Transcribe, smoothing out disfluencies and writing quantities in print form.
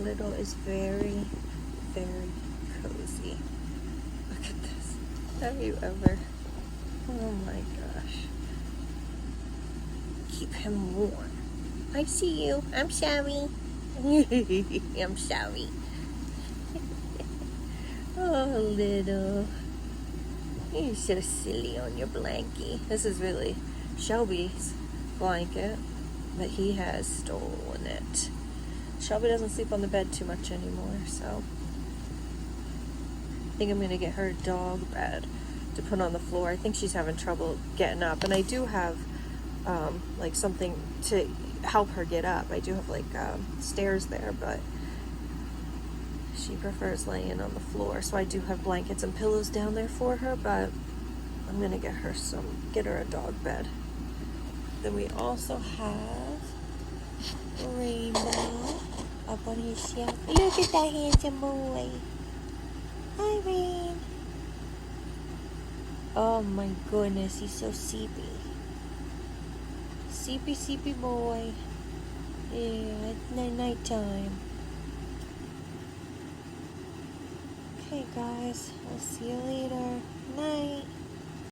Little is very, very cozy. Look at this. Have you ever? Oh my gosh. Keep him warm. I see you. I'm sorry. I'm sorry. Oh, Little. You're so silly on your blankie. This is really Shelby's blanket, but he has stolen it. Shelby doesn't sleep on the bed too much anymore, so I think I'm going to get her a dog bed to put on the floor. I think she's having trouble getting up, and I do have like something to help her get up. I do have like stairs there, but she prefers laying on the floor, so I do have blankets and pillows down there for her, but I'm gonna get her a dog bed. Then we also have Rainbow up on his shelf. Look at that handsome boy. Hi, Rain. Oh my goodness, he's so sleepy. Sleepy boy. Yeah, it's night time. Okay guys, I'll see you later. Night.